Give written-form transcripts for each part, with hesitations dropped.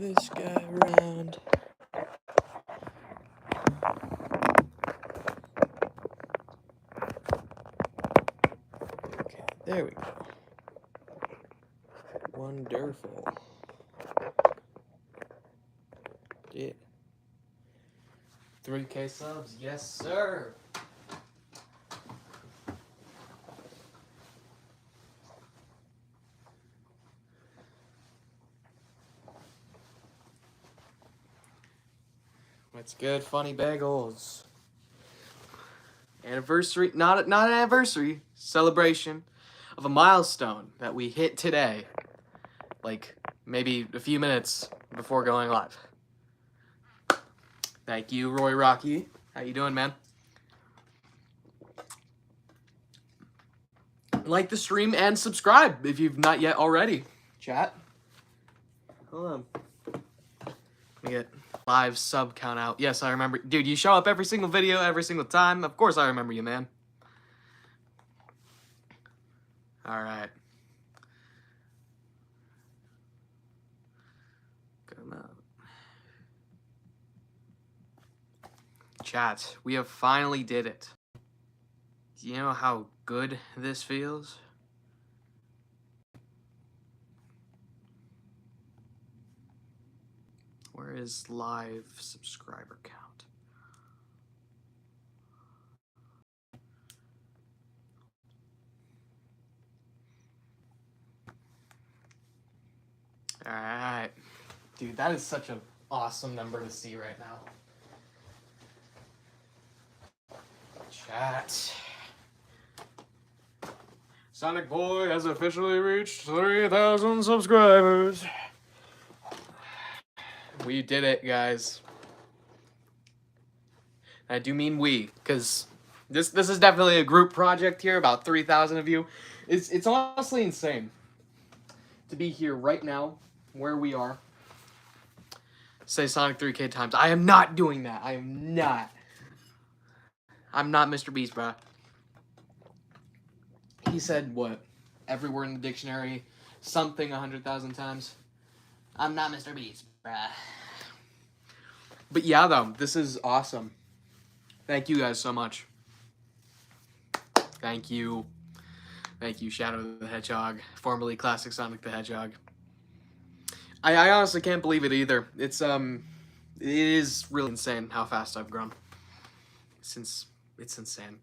this guy around. Okay, there we go. Wonderful. Yeah. 3K subs, yes sir. What's good, funny bagels? Anniversary, not an anniversary, celebration of a milestone that we hit today. Like, maybe a few minutes before going live. Thank you, Roy Rocky. How you doing, man? Like the stream and subscribe if you've not yet already. Chat. Hold on. Let me get live sub count out. Yes, I remember. Dude, you show up every single video, every single time. Of course I remember you, man. All right. Come out. Chat, we have finally did it. Do you know how good this feels? Where is live subscriber count? All right. Dude, that is such an awesome number to see right now. Chat. Sonic Boy has officially reached 3,000 subscribers. We did it, guys. I do mean we, because this is definitely a group project here, about 3,000 of you. It's honestly insane to be here right now, where we are. Say Sonic 3K times. I am not doing that. I am not. I'm not Mr. Beast, bruh. He said what? Every word in the dictionary, something 100,000 times. I'm not Mr. Beast, bruh. But yeah, though, this is awesome. Thank you guys so much. Thank you. Thank you, Shadow the Hedgehog, formerly Classic Sonic the Hedgehog. I honestly can't believe it either. It is really insane how fast I've grown. It's insane.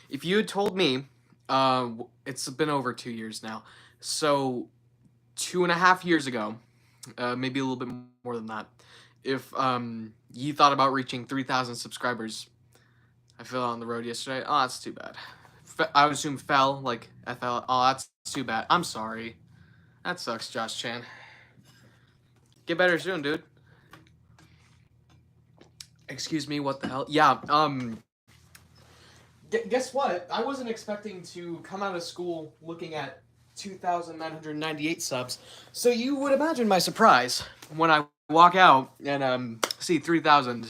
If you had told me, it's been over 2 years now. So 2.5 years ago, maybe a little bit more than that, if you thought about reaching 3,000 subscribers, I fell on the road yesterday. Oh, that's too bad. I would assume fell, like I fell. Oh, that's too bad. I'm sorry. That sucks, Josh Chan. Get better soon, dude. Excuse me, what the hell? Yeah, guess what? I wasn't expecting to come out of school looking at 2,998 subs. So you would imagine my surprise when I walk out and see 3,000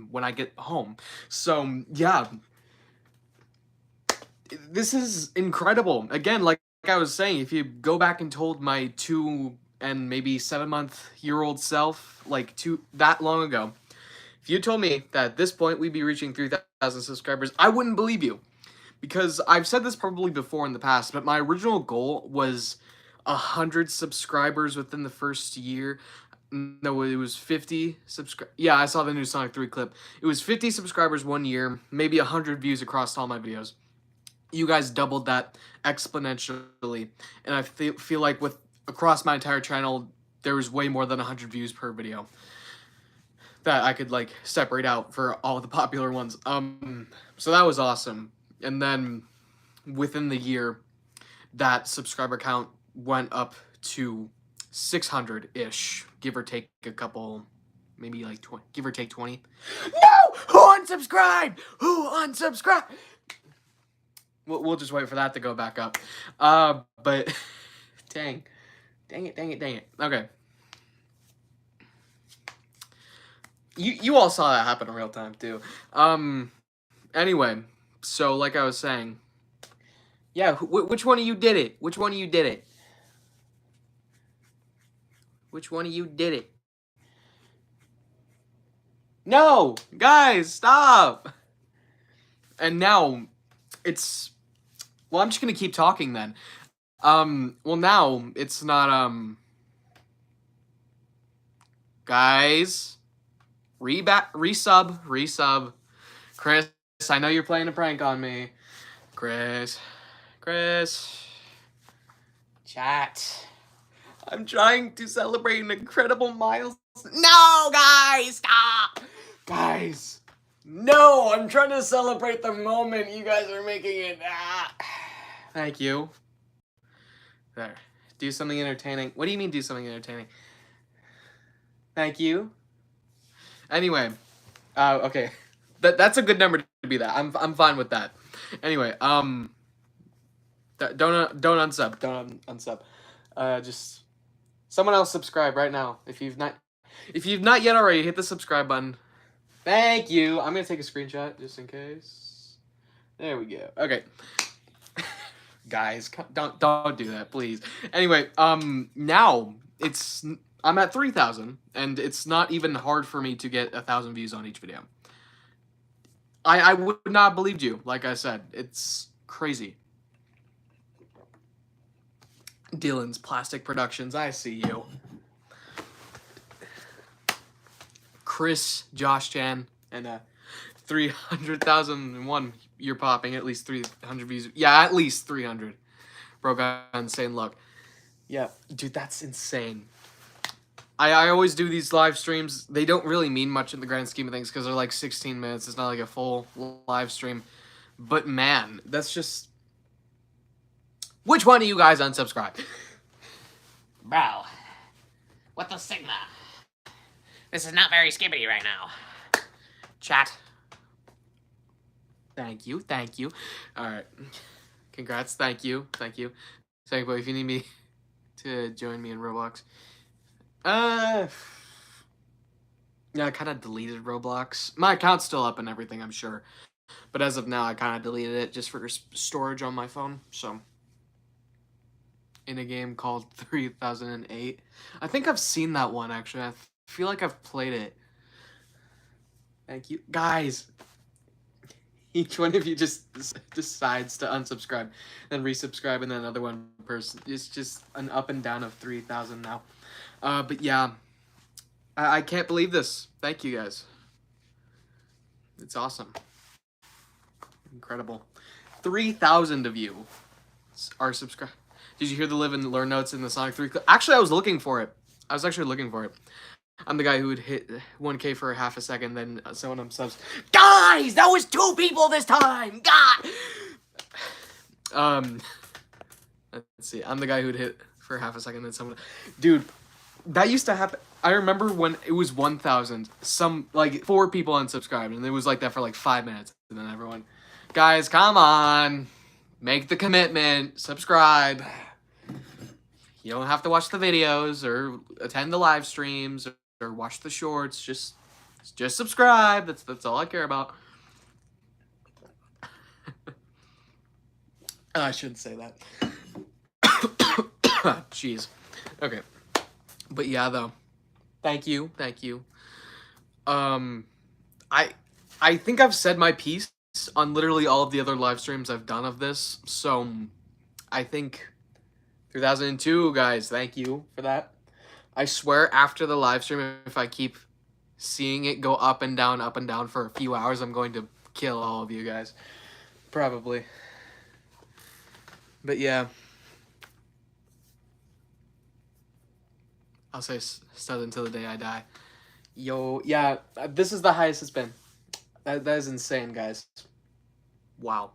when I get home. So yeah, this is incredible. Again, like I was saying, if you go back and told my 2 and maybe 7-month-year-old self like that long ago, if you told me that at this point we'd be reaching 3,000 subscribers, I wouldn't believe you. Because I've said this probably before in the past, but my original goal was 100 subscribers within the first year. No, it was 50 subscribers. Yeah, I saw the new Sonic 3 clip. It was 50 subscribers 1 year, maybe 100 views across all my videos. You guys doubled that exponentially, and I feel like across my entire channel, there was way more than 100 views per video that I could like separate out for all the popular ones. So that was awesome. And then within the year, that subscriber count went up to 600-ish, give or take a couple, maybe like 20, give or take 20. No! Who unsubscribed? Who unsubscribed? We'll just wait for that to go back up. But dang it. Okay. You all saw that happen in real time too. Anyway, so like I was saying, yeah, which one of you did it? Which one of you did it? Which one of you did it? No! Guys, stop! And now, it's... Well, I'm just gonna keep talking then. Well now, it's not, guys... Resub. Chris, I know you're playing a prank on me. Chris. Chat. I'm trying to celebrate an incredible milestone. No, guys, stop! Guys, no, I'm trying to celebrate the moment. You guys are making it. Thank you. There. Do something entertaining. What do you mean do something entertaining? Thank you. Anyway, okay. That's a good number to be that. I'm fine with that. Anyway, don't unsub. Don't unsub. Just someone else subscribe right now. If you've not yet already, hit the subscribe button. Thank you. I'm gonna take a screenshot just in case. There we go. Okay. Guys, don't do that, please. Anyway, now I'm at 3,000, and it's not even hard for me to get 1,000 views on each video. I would not have believed you. Like I said, it's crazy. Dylan's Plastic Productions, I see you. Chris, Josh Chan, and 300,001. You're popping at least 300 views. Yeah, at least 300. Bro got insane luck. Yeah, dude, that's insane. I always do these live streams. They don't really mean much in the grand scheme of things because they're like 16 minutes. It's not like a full live stream. But man, that's just... Which one of you guys unsubscribe? Bro, what the Sigma? This is not very skibbity right now. Chat. Thank you. Alright. Congrats. Thank you. Second boy, if you need me to join me in Roblox. Yeah, I kind of deleted Roblox. My account's still up and everything, I'm sure. But as of now, I kind of deleted it just for storage on my phone, so... In a game called 3008. I think I've seen that one, actually. I feel like I've played it. Thank you. Guys! Each one of you just decides to unsubscribe, then resubscribe, and then another one person. It's just an up and down of 3,000 now. But yeah, I can't believe this. Thank you guys. It's awesome. Incredible. 3,000 of you are subscribed. Did you hear the live and learn notes in the Sonic 3 clip? Actually, I was looking for it. I'm the guy who would hit 1K for half a second, then someone unsubs. Guys, that was 2 people this time. God. Let's see. I'm the guy who'd hit for half a second, then someone. Dude, that used to happen. I remember when it was 1,000. Some like 4 people unsubscribed, and it was like that for like 5 minutes, and then everyone. Guys, come on, make the commitment. Subscribe. You don't have to watch the videos or attend the live streams or watch the shorts. Just subscribe. That's all I care about. I shouldn't say that. Jeez. Okay. But yeah, though. Thank you. I think I've said my piece on literally all of the other live streams I've done of this. So I think 2002, guys, thank you for that. I swear after the live stream, if I keep seeing it go up and down for a few hours, I'm going to kill all of you guys. Probably. But yeah. I'll say stud until the day I die. Yo, yeah, this is the highest it's been. That is insane, guys. Wow.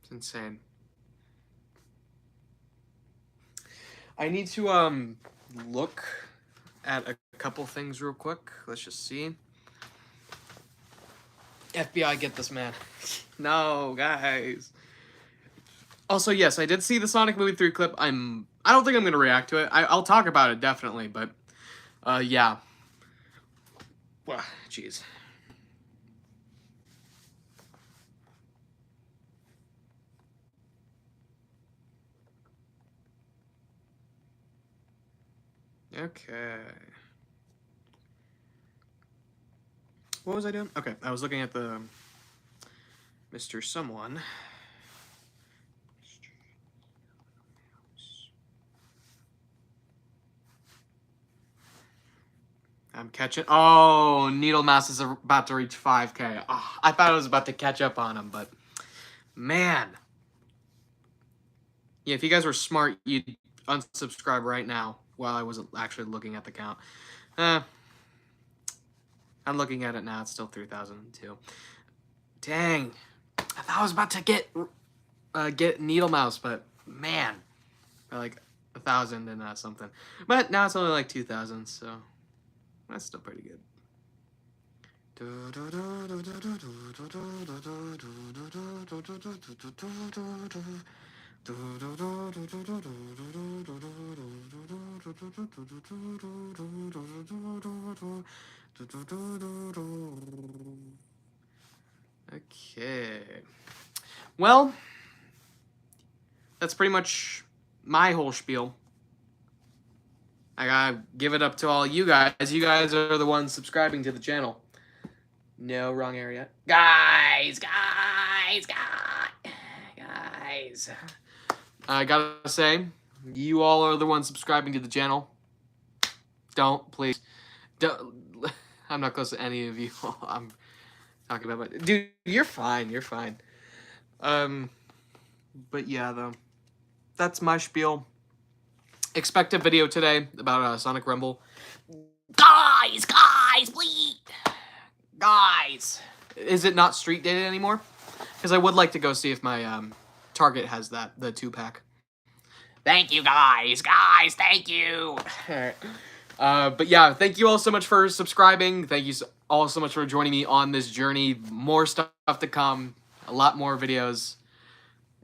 It's insane. I need to look at a couple things real quick. Let's just see. FBI, get this man. No, guys. Also, yes, I did see the Sonic Movie 3 clip. I don't think I'm gonna react to it. I'll talk about it definitely, but yeah. Well, jeez. Okay. What was I doing? Okay, I was looking at the Mr. Someone. I'm catching. Oh, Needle Mouse is about to reach 5K. Oh, I thought I was about to catch up on him, but man. Yeah, if you guys were smart, you'd unsubscribe right now while I wasn't actually looking at the count. I'm looking at it now. It's still 3,002. Dang. I thought I was about to get Needle Mouse, but man. Like 1,000 and something. But now it's only like 2,000, so that's still pretty good. Okay. Well, that's pretty much my whole spiel. I gotta give it up to all you guys. You guys are the ones subscribing to the channel. No, wrong area. Guys. I gotta say, you all are the ones subscribing to the channel. Don't, please. Don't. I'm not close to any of you. I'm talking about my... Dude, you're fine. You're fine. But yeah, though. That's my spiel. Expect a video today about Sonic Rumble. Guys, please. Guys. Is it not street dated anymore? Because I would like to go see if my Target has that, the 2-pack. Thank you, guys. Thank you. Alright. But yeah, thank you all so much for subscribing. Thank you all so much for joining me on this journey. More stuff to come. A lot more videos.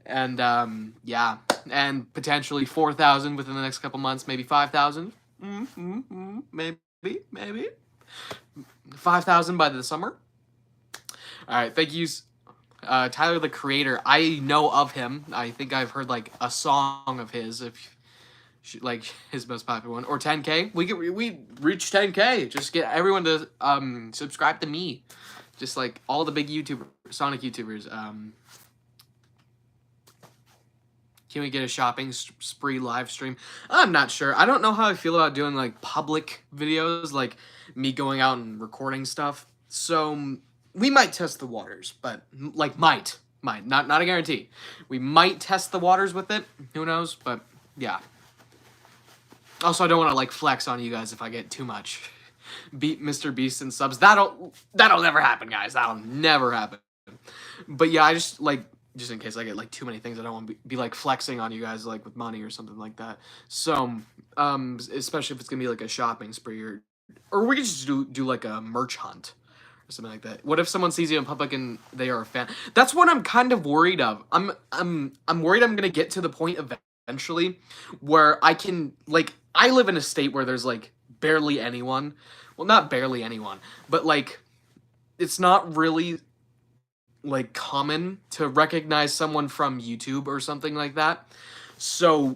And, yeah. And potentially 4,000 within the next couple months. Maybe 5,000. Maybe. 5,000 by the summer. Alright, thank you, Tyler the Creator. I know of him. I think I've heard, like, a song of his, if like, his most popular one. Or 10K. We reach 10K. Just get everyone to, subscribe to me. Just, like, all the big Sonic YouTubers. Can we get a shopping spree live stream? I'm not sure. I don't know how I feel about doing, like, public videos, like me going out and recording stuff. So we might test the waters, but, like, might. Not a guarantee. We might test the waters with it. Who knows? But, yeah. Also, I don't want to, like, flex on you guys if I get too much. Beat Mr. Beast and subs. That'll never happen, guys. That'll never happen. But, yeah, I just, like... Just in case I get, like, too many things, I don't want to be like, flexing on you guys, like, with money or something like that. So, especially if it's going to be, like, a shopping spree or we could just do, like, a merch hunt or something like that. What if someone sees you in public and they are a fan? That's what I'm kind of worried of. I'm worried I'm going to get to the point eventually where I can, like, I live in a state where there's, like, barely anyone. Well, not barely anyone, but, like, it's not really... like, common to recognize someone from YouTube or something like that. So,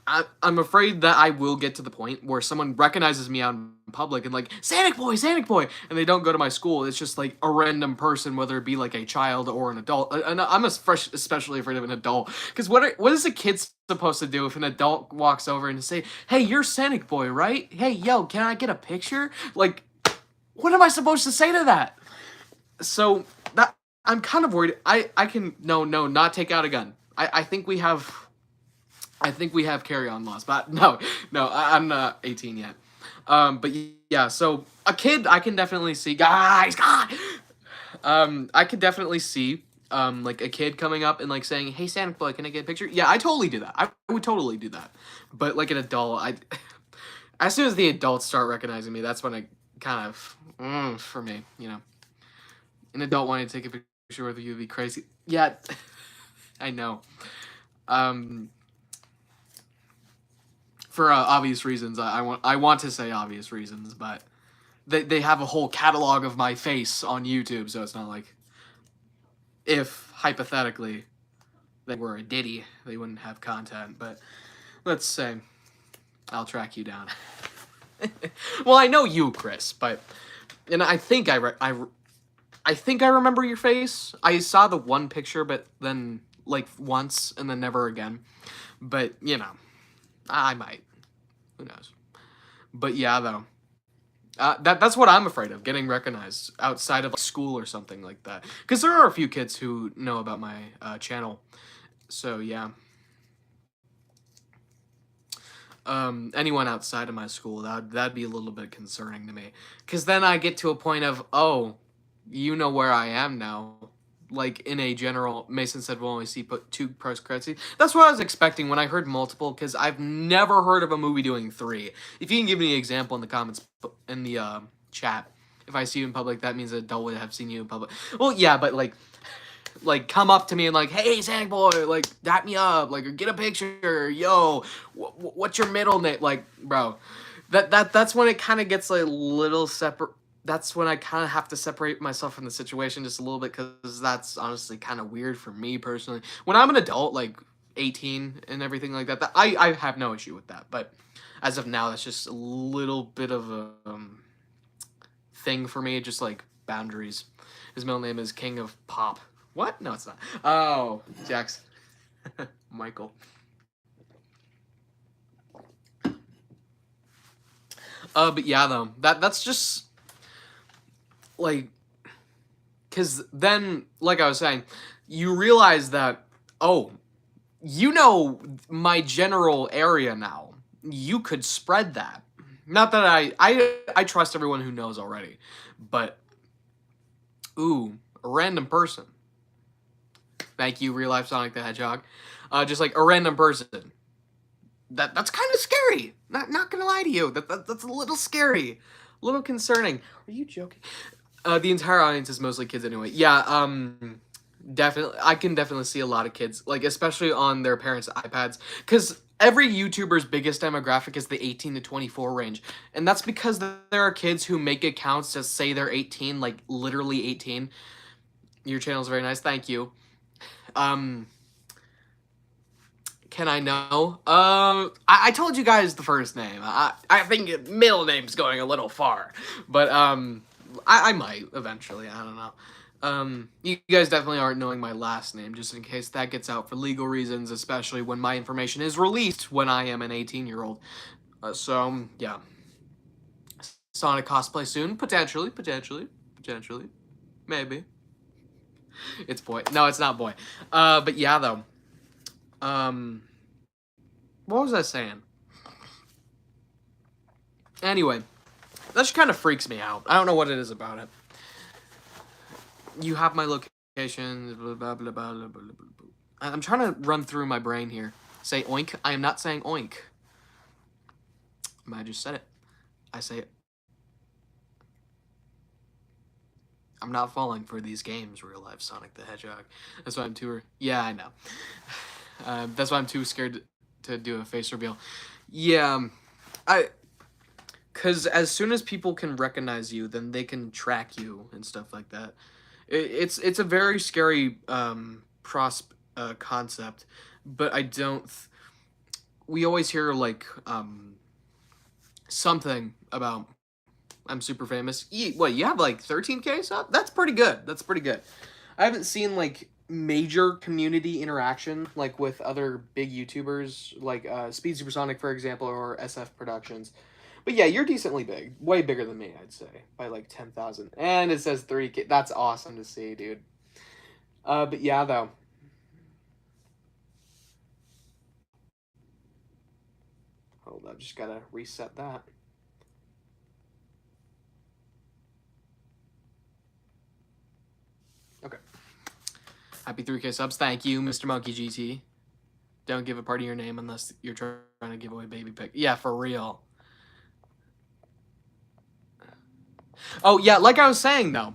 I'm afraid that I will get to the point where someone recognizes me out in public and, like, Sanic Boy! And they don't go to my school. It's just, like, a random person, whether it be, like, a child or an adult. And I'm especially afraid of an adult. Because what is a kid supposed to do if an adult walks over and say, hey, you're Sanic Boy, right? Hey, yo, can I get a picture? Like, what am I supposed to say to that? So, I'm kind of worried. I can no, not take out a gun. I think we have carry-on laws, but no, I'm not 18 yet. But yeah, so a kid I can definitely see. Guys, God. I could definitely see like a kid coming up and like saying, "Hey, Santa Boy, can I get a picture?" Yeah, I totally do that. I would totally do that. But like an adult, as soon as the adults start recognizing me, that's when I kind of for me, you know. An adult wanting to take a picture with you would be crazy. Yeah, I know. For obvious reasons, I want to say obvious reasons, but they have a whole catalog of my face on YouTube, so it's not like if hypothetically they were a Diddy, they wouldn't have content. But let's say I'll track you down. Well, I know you, Chris, but and I think I think I remember your face. I saw the one picture, but then like once and then never again. But you know, I might. Who knows? But yeah, though. That's what I'm afraid of, getting recognized outside of like, school or something like that. Because there are a few kids who know about my channel. So yeah. Anyone outside of my school, that'd be a little bit concerning to me. Because then I get to a point of, oh, you know where I am now. Like in a general, Mason said we'll only see put 2 post credit scenes. That's what I was expecting when I heard multiple, because I've never heard of a movie doing 3. If you can give me an example in the comments in the chat, if I see you in public, that means an adult would have seen you in public. Well, yeah, but like come up to me and like, hey, Sag boy, like dap me up, like, or get a picture, yo, what's your middle name, like, bro, that's when it kind of gets a little separate. That's when I kind of have to separate myself from the situation just a little bit, because that's honestly kind of weird for me personally. When I'm an adult, like 18 and everything like that, I have no issue with that. But as of now, that's just a little bit of a thing for me, just like boundaries. His middle name is King of Pop. What? No, it's not. Oh, Jax. Michael. But yeah, though, that's just like, because then, like I was saying, you realize that, oh, you know my general area now. You could spread that. Not that I trust everyone who knows already, but ooh, a random person. Thank you, Real Life Sonic the Hedgehog. Just like a random person. That's kind of scary. Not gonna lie to you. That's a little scary, a little concerning. Are you joking? The entire audience is mostly kids anyway. Yeah. Definitely, I can definitely see a lot of kids, like especially on their parents' iPads, because every YouTuber's biggest demographic is the 18 to 24 range, and that's because there are kids who make accounts to say they're 18, like literally 18. Your channel's very nice, thank you. Can I know? I told you guys the first name. I think middle name's going a little far, but I might eventually. I don't know. You guys definitely aren't knowing my last name, just in case that gets out for legal reasons, especially when my information is released when I am an 18-year-old. So, yeah. Sonic cosplay soon? Potentially. Maybe. It's boy. No, it's not boy. But yeah, though. What was I saying? Anyway, that just kind of freaks me out. I don't know what it is about it. You have my location, blah, blah, blah, blah, blah, blah, blah. I'm trying to run through my brain here. Say oink. I am not saying oink. I just said it. I say it. I'm not falling for these games, Real Life Sonic the Hedgehog. That's why I'm too... Yeah, I know. That's why I'm too scared to do a face reveal. Yeah, because as soon as people can recognize you, then they can track you and stuff like that. It's a very scary concept, but I don't. We always hear like something about I'm super famous. What, you have like 13K sub? That's pretty good. I haven't seen like major community interaction like with other big YouTubers like Speed Supersonic, for example, or SF Productions. But yeah, you're decently big. Way bigger than me, I'd say. By like 10,000. And it says 3K. That's awesome to see, dude. But yeah, though. Hold up, just gotta reset that. Okay. Happy 3K subs. Thank you, Mr. Monkey GT. Don't give a part of your name unless you're trying to give away baby pic. Yeah, for real. Oh, yeah, like I was saying, though.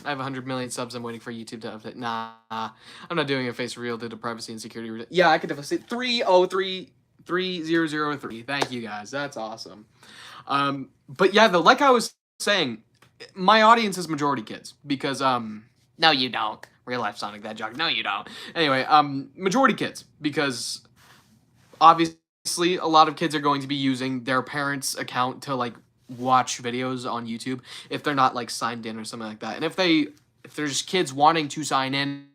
I have 100 million subs. I'm waiting for YouTube to update. Nah, I'm not doing a face reveal due to privacy and security. Yeah, I could definitely say 3033003. Thank you, guys. That's awesome. But yeah, though, like I was saying, my audience is majority kids because, No, you don't. Real Life Sonic that joke. No, you don't. Anyway, majority kids because obviously a lot of kids are going to be using their parents' account to like watch videos on YouTube if they're not like signed in or something like that. And if there's kids wanting to sign in,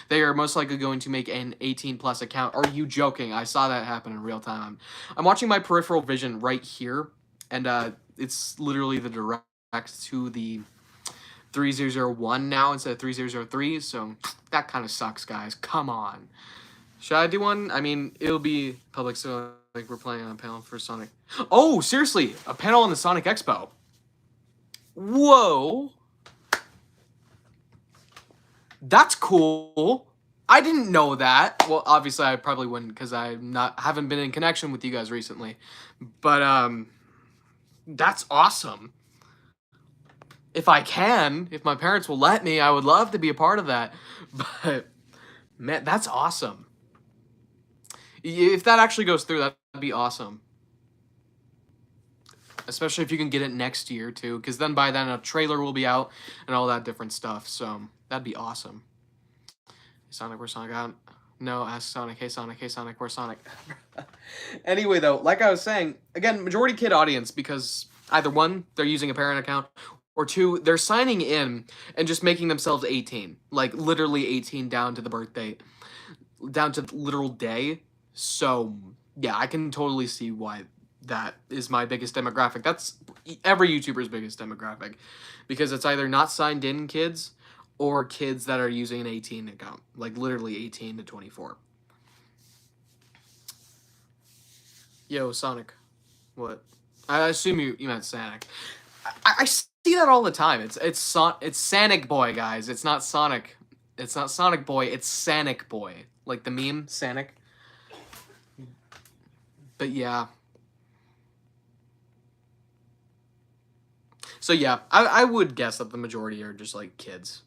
they are most likely going to make an 18 plus account. Are you joking? I saw that happen in real time. I'm watching my peripheral vision right here, and it's literally the direct to the 3001 now instead of 3003. So that kind of sucks, guys. Come on. Should I do one? I mean, it'll be public, so like we're playing on a panel for Sonic. Oh, seriously, a panel on the Sonic Expo. Whoa. That's cool. I didn't know that. Well, obviously I probably wouldn't because I haven't been in connection with you guys recently. But that's awesome. If my parents will let me, I would love to be a part of that. But man, that's awesome. If that actually goes through, that'd be awesome. Especially if you can get it next year, too. Because then by then, a trailer will be out and all that different stuff. So, that'd be awesome. Hey, Sonic, where's Sonic out? No, ask Sonic. Hey, Sonic. Hey, Sonic, where's Sonic? Anyway, though, like I was saying, again, majority kid audience. Because either one, they're using a parent account. Or two, they're signing in and just making themselves 18. Like, literally 18 down to the birth date. Down to the literal day. So, yeah, I can totally see why that is my biggest demographic. That's every YouTuber's biggest demographic. Because it's either not signed in kids or kids that are using an 18 account. Like, literally 18 to 24. Yo, Sonic. What? I assume you meant Sonic. I see that all the time. It's Sonic Boy, guys. It's not Sonic. It's not Sonic Boy. It's Sonic Boy. Like the meme, Sonic. But yeah. So yeah, I would guess that the majority are just like kids.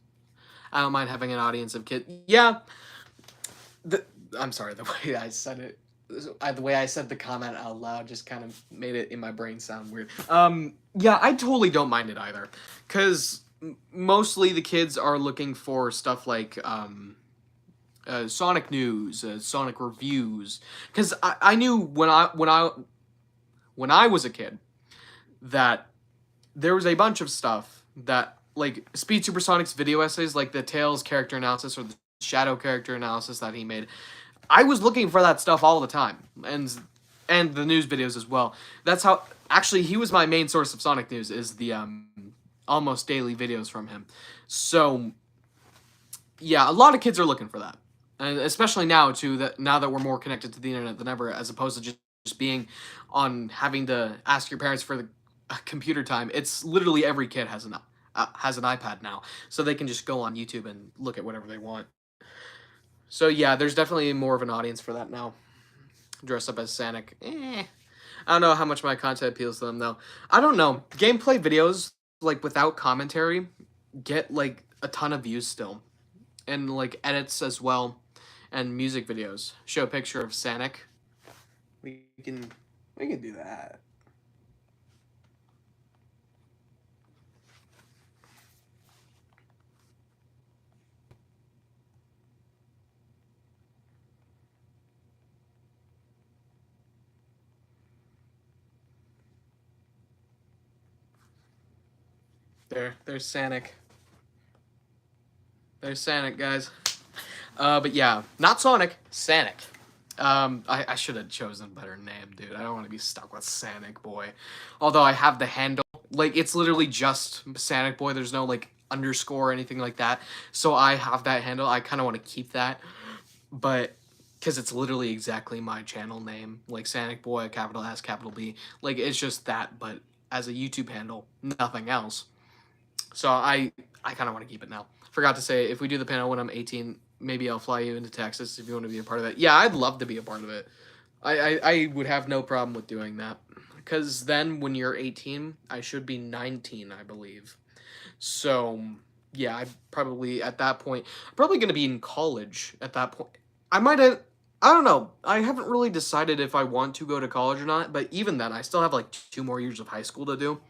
I don't mind having an audience of kids. Yeah. I'm sorry, the way I said it. The way I said the comment out loud just kind of made it in my brain sound weird. Yeah, I totally don't mind it either. Because mostly the kids are looking for stuff like Sonic news, Sonic reviews. Because I knew when I was a kid that there was a bunch of stuff that, like, Speed Supersonic's video essays, like the Tails character analysis or the Shadow character analysis that he made, I was looking for that stuff all the time, and the news videos as well. That's how, actually, he was my main source of Sonic news, is the almost daily videos from him. So, yeah, a lot of kids are looking for that, and especially now too, now that we're more connected to the internet than ever, as opposed to just being on having to ask your parents for the computer time. It's literally every kid has an iPad now, so they can just go on YouTube and look at whatever they want. So yeah, there's definitely more of an audience for that now. Dress up as Sonic. I don't know how much my content appeals to them though. I don't know. Gameplay videos, like without commentary, get like a ton of views still. And like edits as well. And music videos. Show a picture of Sonic. We can do that. There's Sonic. There's Sonic, guys. But yeah, not Sonic, Sonic. I should have chosen a better name, dude. I don't want to be stuck with Sonic Boy. Although I have the handle, like, it's literally just Sonic Boy. There's no, like, underscore or anything like that. So I have that handle. I kind of want to keep that. But, because it's literally exactly my channel name. Like, Sonic Boy, capital S, capital B. Like, it's just that, but as a YouTube handle, nothing else. So I kind of want to keep it now. Forgot to say, if we do the panel when I'm 18, maybe I'll fly you into Texas if you want to be a part of it. Yeah, I'd love to be a part of it. I would have no problem with doing that. Because then when you're 18, I should be 19, I believe. So, yeah, I probably, at that point, I'm probably going to be in college at that point. I don't know. I haven't really decided if I want to go to college or not. But even then, I still have like 2 more years of high school to do.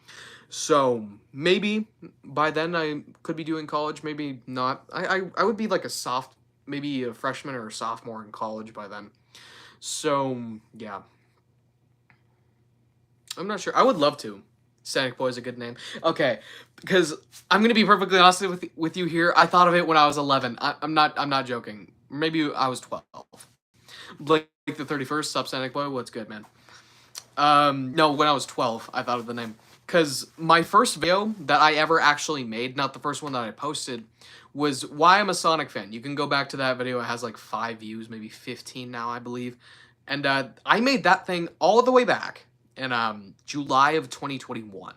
So maybe by then I could be doing college, maybe not. I would be like maybe a freshman or a sophomore in college by then. So yeah, I'm not sure. I would love to. Sonic Boy is a good name. Okay, because I'm gonna be perfectly honest with you here. I thought of it when I was 11. I'm not joking. Maybe I was 12. Blake the 31st, Sup Sonic Boy. What's good, man? No, when I was 12, I thought of the name. Because my first video that I ever actually made, not the first one that I posted, was why I'm a Sonic fan. You can go back to that video. It has like 5 views, maybe 15 now, I believe. And I made that thing all the way back in July of 2021.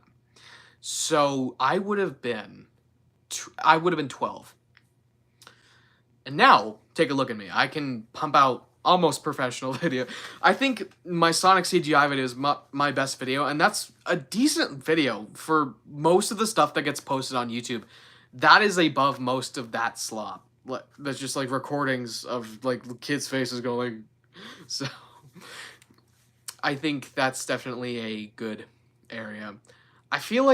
So I would have been 12. And now, take a look at me. I can pump out almost professional video. I think my Sonic CGI video is my best video, and that's a decent video for most of the stuff that gets posted on YouTube. That is above most of that slop. That's just like recordings of like kids' faces going. So I think that's definitely a good area. I kind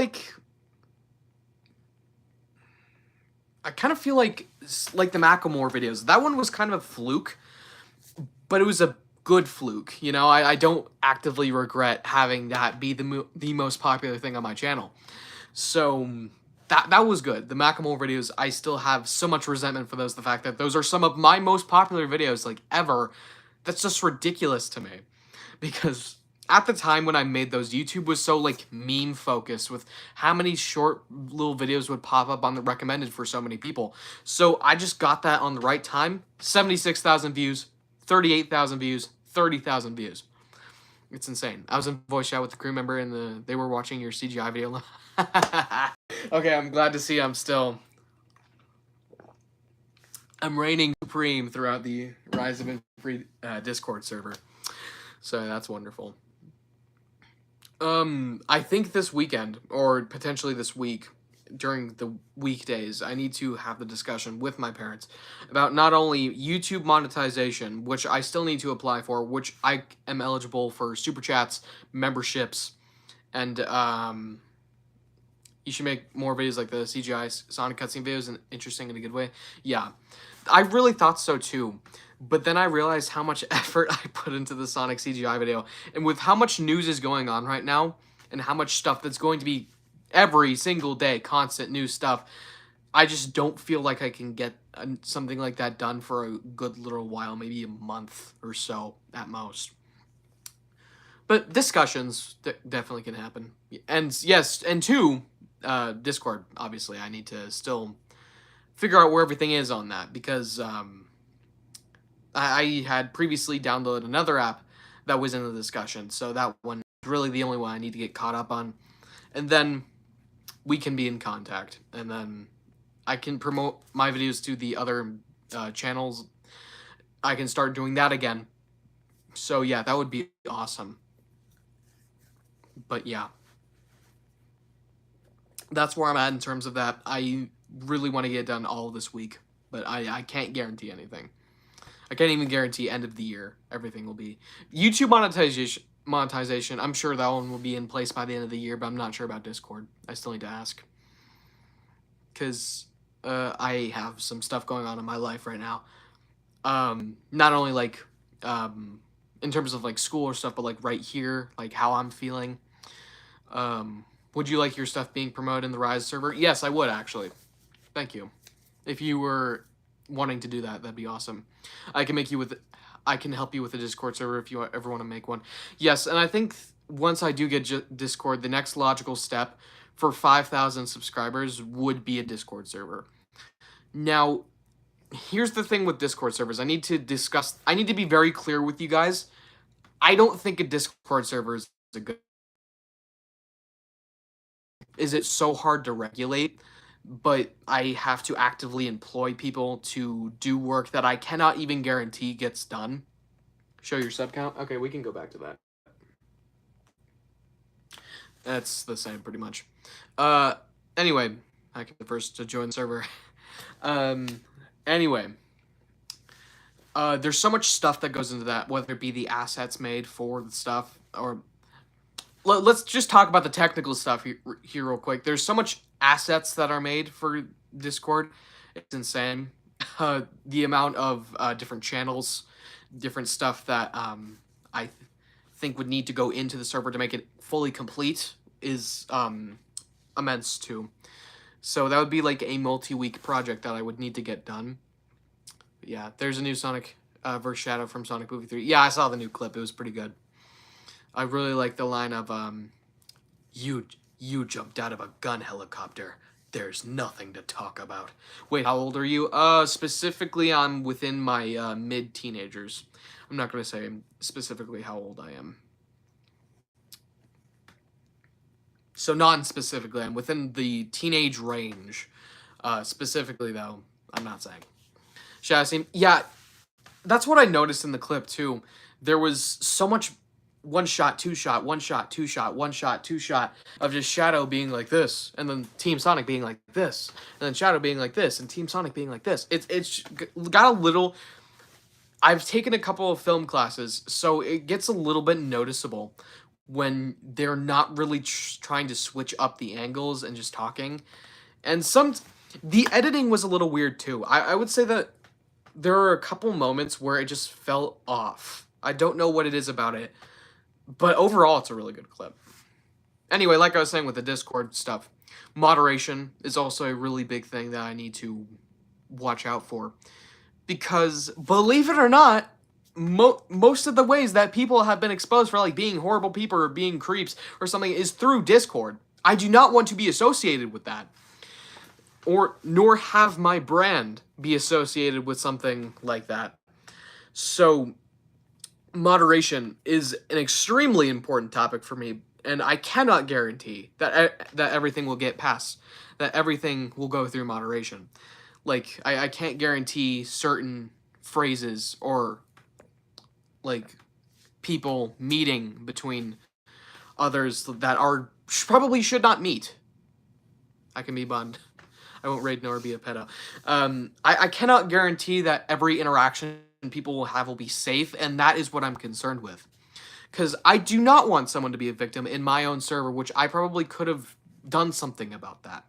of feel like the Macklemore videos. That one was kind of a fluke, but it was a good fluke. You know, I don't actively regret having that be the most popular thing on my channel. So that was good. The Macklemore videos, I still have so much resentment for those. The fact that those are some of my most popular videos like ever. That's just ridiculous to me. Because at the time when I made those, YouTube was so like meme focused with how many short little videos would pop up on the recommended for so many people. So I just got that on the right time. 76,000 views, 38,000 views, 30,000 views. It's insane. I was in voice chat with the crew member and they were watching your CGI video. Okay, I'm glad to see I'm reigning supreme throughout the Rise of Free Discord server. So that's wonderful. I think this weekend, or potentially this week, during the weekdays, I need to have the discussion with my parents about not only YouTube monetization, which I still need to apply for, which I am eligible for super chats, memberships, and you should make more videos like the CGI Sonic cutscene videos, and interesting in a good way. Yeah, I really thought so too. But then I realized how much effort I put into the Sonic CGI video. And with how much news is going on right now, and how much stuff that's going to be every single day, constant new stuff, I just don't feel like I can get something like that done for a good little while, maybe a month or so at most. But discussions definitely can happen. And yes, and two, Discord, obviously. I need to still figure out where everything is on that, because I had previously downloaded another app that was in the discussion, so that one is really the only one I need to get caught up on. And then we can be in contact, and then I can promote my videos to the other channels. I can start doing that again. So yeah, that would be awesome. But yeah, that's where I'm at in terms of that. I really want to get it done all this week, but I can't guarantee anything. I can't even guarantee end of the year everything will be. YouTube monetization, I'm sure that one will be in place by the end of the year, but I'm not sure about Discord. I still need to ask. Because I have some stuff going on in my life right now. Not only like in terms of like school or stuff, but like right here, like how I'm feeling. Would you like your stuff being promoted in the Rise server? Yes, I would actually. Thank you. If you were wanting to do that, that'd be awesome. I can help you with a Discord server if you ever want to make one. Yes, and I think once I do get Discord, the next logical step for 5,000 subscribers would be a Discord server. Now, here's the thing with Discord servers. I need to be very clear with you guys. I don't think a Discord server is a good. Is it so hard to regulate? But I have to actively employ people to do work that I cannot even guarantee gets done. Show your sub count? Okay, we can go back to that. That's the same, pretty much. Anyway, I can be the first to join the server. Anyway. There's so much stuff that goes into that, whether it be the assets made for the stuff, or... Let's just talk about the technical stuff here real quick. There's so much assets that are made for Discord. It's insane. The amount of different channels, different stuff that I think would need to go into the server to make it fully complete is immense too. So that would be like a multi-week project that I would need to get done. But yeah, there's a new Sonic vs. Shadow from Sonic Movie 3. Yeah, I saw the new clip. It was pretty good. I really like the line of you jumped out of a gun helicopter. There's nothing to talk about. Wait, how old are you? Specifically, I'm within my mid-teenagers. I'm not going to say specifically how old I am. So non-specifically, I'm within the teenage range. Specifically, though, I'm not saying. Shadow Scene, yeah, that's what I noticed in the clip, too. There was so much one shot, two shot, one shot, two shot, one shot, two shot of just Shadow being like this, and then Team Sonic being like this, and then Shadow being like this, and Team Sonic being like this. It's got a little... I've taken a couple of film classes, so it gets a little bit noticeable when they're not really trying to switch up the angles and just talking. And the editing was a little weird too. I would say that there are a couple moments where it just felt off. I don't know what it is about it, but overall it's a really good clip. Anyway, like I was saying with the Discord stuff, moderation is also a really big thing that I need to watch out for. Because, believe it or not, most of the ways that people have been exposed for like being horrible people or being creeps or something is through Discord. I do not want to be associated with that. Nor have my brand be associated with something like that. So, moderation is an extremely important topic for me, and I cannot guarantee that everything will get past, that everything will go through moderation. Like, I can't guarantee certain phrases or, like, people meeting between others that probably should not meet. I can be banned. I won't raid nor be a pedo. I cannot guarantee that every interaction people will have will be safe, and that is what I'm concerned with. Because I do not want someone to be a victim in my own server, which I probably could have done something about that.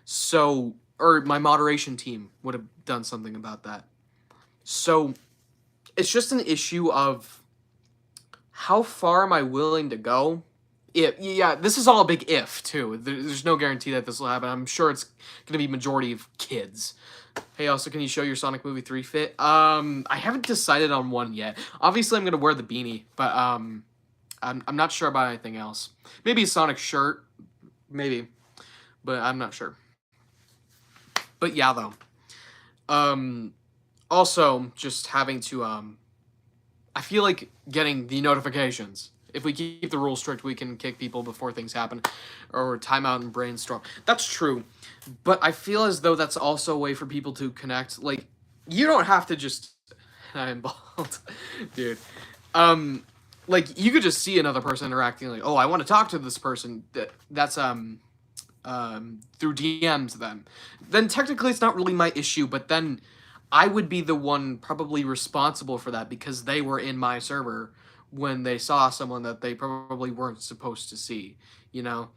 So... or my moderation team would have done something about that. So it's just an issue of how far am I willing to go? Yeah, this is all a big if, too. There's no guarantee that this will happen. I'm sure it's going to be majority of kids. Hey, also, can you show your Sonic Movie 3 fit? I haven't decided on one yet. Obviously, I'm going to wear the beanie, but I'm not sure about anything else. Maybe a Sonic shirt. Maybe. But I'm not sure. But yeah, though. Also, just having to, I feel like getting the notifications. If we keep the rules strict, we can kick people before things happen. Or timeout and brainstorm. That's true. But I feel as though that's also a way for people to connect. Like, you don't have to just... I'm bald. Dude. Like, you could just see another person interacting like, oh, I want to talk to this person. That's, through DMs then technically it's not really my issue, but then I would be the one probably responsible for that because they were in my server when they saw someone that they probably weren't supposed to see, you know?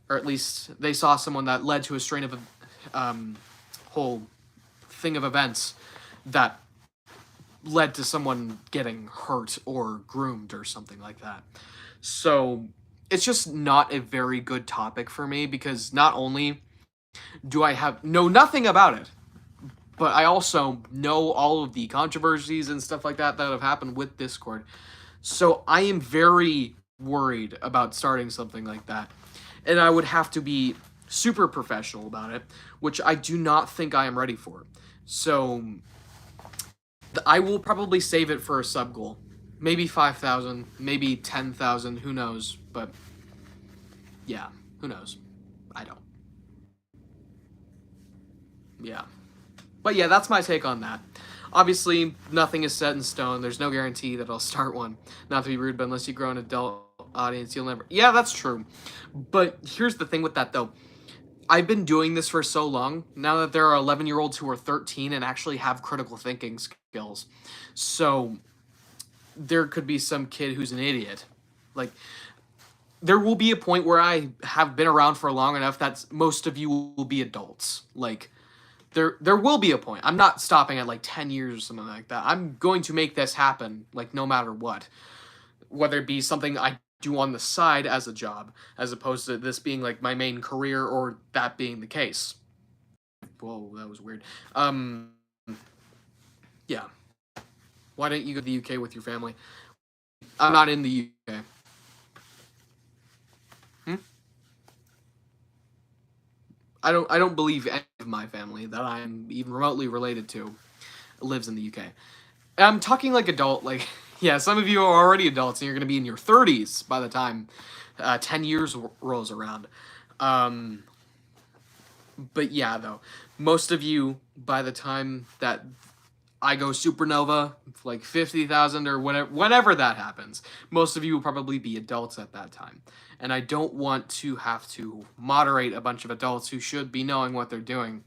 Or at least they saw someone that led to a strain of a whole thing of events that led to someone getting hurt or groomed or something like that. So it's just not a very good topic for me because not only do I know nothing about it, but I also know all of the controversies and stuff like that have happened with Discord. So I am very worried about starting something like that. And I would have to be super professional about it, which I do not think I am ready for. So I will probably save it for a sub goal. Maybe 5,000, maybe 10,000, who knows, but yeah, who knows? I don't. Yeah. But yeah, that's my take on that. Obviously, nothing is set in stone. There's no guarantee that I'll start one. Not to be rude, but unless you grow an adult audience, you'll never... Yeah, that's true. But here's the thing with that, though. I've been doing this for so long, now that there are 11-year-olds who are 13 and actually have critical thinking skills. So there could be some kid who's an idiot. Like, there will be a point where I have been around for long enough that most of you will be adults. Like, there will be a point. I'm not stopping at, like, 10 years or something like that. I'm going to make this happen, like, no matter what. Whether it be something I do on the side as a job, as opposed to this being like my main career or that being the case. Whoa, that was weird. Yeah. Why don't you go to the UK with your family? I'm not in the UK. I don't believe any of my family that I'm even remotely related to lives in the UK. And I'm talking like adult, like, yeah, some of you are already adults and you're going to be in your 30s by the time 10 years rolls around. But yeah, though, most of you, by the time that I go supernova, like 50,000 or whenever that happens, most of you will probably be adults at that time. And I don't want to have to moderate a bunch of adults who should be knowing what they're doing.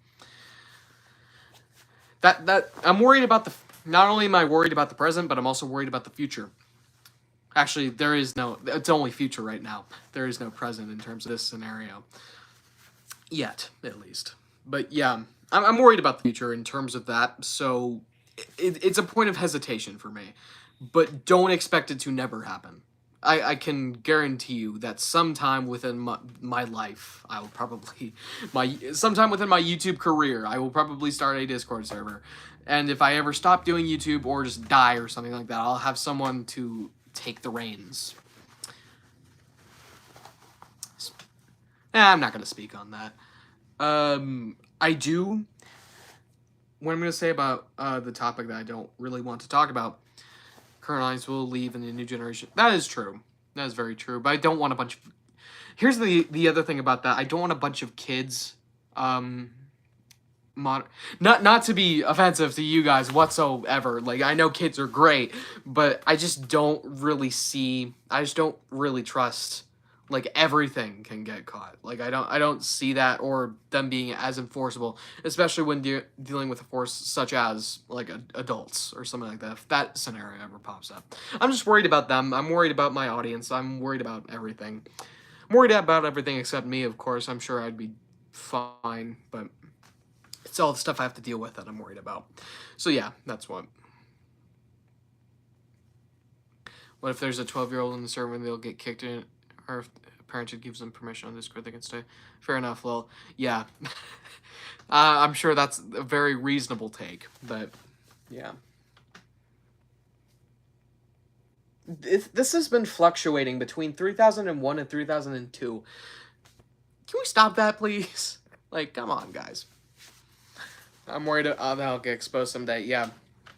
That I'm worried about not only am I worried about the present, but I'm also worried about the future. Actually, it's only future right now. There is no present in terms of this scenario. Yet, at least. But yeah, I'm worried about the future in terms of that, so it's a point of hesitation for me. But don't expect it to never happen. I can guarantee you that sometime within my life, I will probably, sometime within my YouTube career, I will probably start a Discord server. And if I ever stop doing YouTube or just die or something like that, I'll have someone to take the reins. I'm not going to speak on that. I do. What I'm going to say about the topic that I don't really want to talk about, current lines will leave in the new generation. That is true. That is very true. But I don't want a bunch of... Here's the other thing about that. I don't want a bunch of kids... Not to be offensive to you guys whatsoever. Like, I know kids are great, but I just don't really trust... Like, everything can get caught. Like, I don't see that or them being as enforceable, especially when dealing with a force such as, like, adults or something like that, if that scenario ever pops up. I'm just worried about them. I'm worried about my audience. I'm worried about everything. I'm worried about everything except me, of course. I'm sure I'd be fine, but it's all the stuff I have to deal with that I'm worried about. So, yeah, that's what. What if there's a 12-year-old in the server and they'll get kicked in? Or if a parent should give them permission on Discord, they can stay. Fair enough, well, yeah. I'm sure that's a very reasonable take, but yeah. This has been fluctuating between 3001 and 3002. Can we stop that, please? Like, come on, guys. I'm worried that I'll get exposed someday, yeah.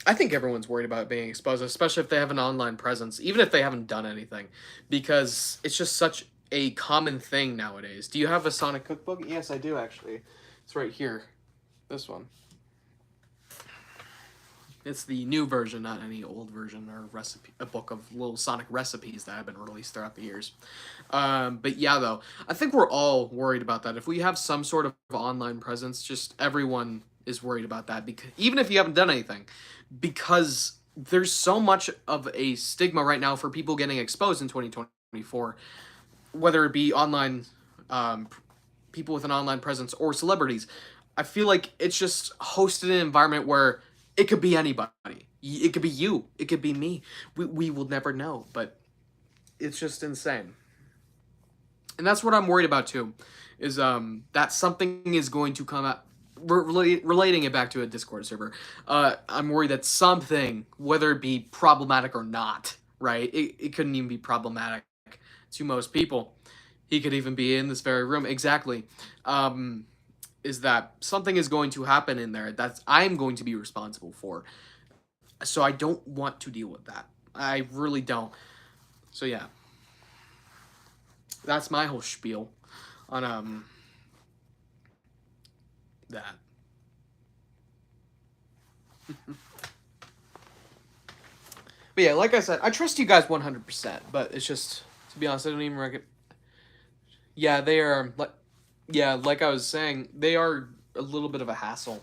I think everyone's worried about being exposed, especially if they have an online presence, even if they haven't done anything, because it's just such a common thing nowadays. Do you have a Sonic cookbook? Yes, I do, actually. It's right here. This one. It's the new version, not any old version or a book of little Sonic recipes that have been released throughout the years. But yeah, though, I think we're all worried about that. If we have some sort of online presence, just everyone is worried about that, because even if you haven't done anything, because there's so much of a stigma right now for people getting exposed in 2024, whether it be online, people with an online presence or celebrities. I feel like it's just hosted in an environment where it could be anybody. It could be you. It could be me. We will never know, but it's just insane. And that's what I'm worried about too, is that something is going to come out. Relating it back to a Discord server, I'm worried that something, whether it be problematic or not, right? It couldn't even be problematic to most people. He could even be in this very room. Exactly. Is that something is going to happen in there that I'm going to be responsible for. So I don't want to deal with that. I really don't. So yeah. That's my whole spiel on that. But yeah, like I said, I trust you guys 100%, but it's just, to be honest, I don't even reckon. Yeah, they are, like I was saying, they are a little bit of a hassle.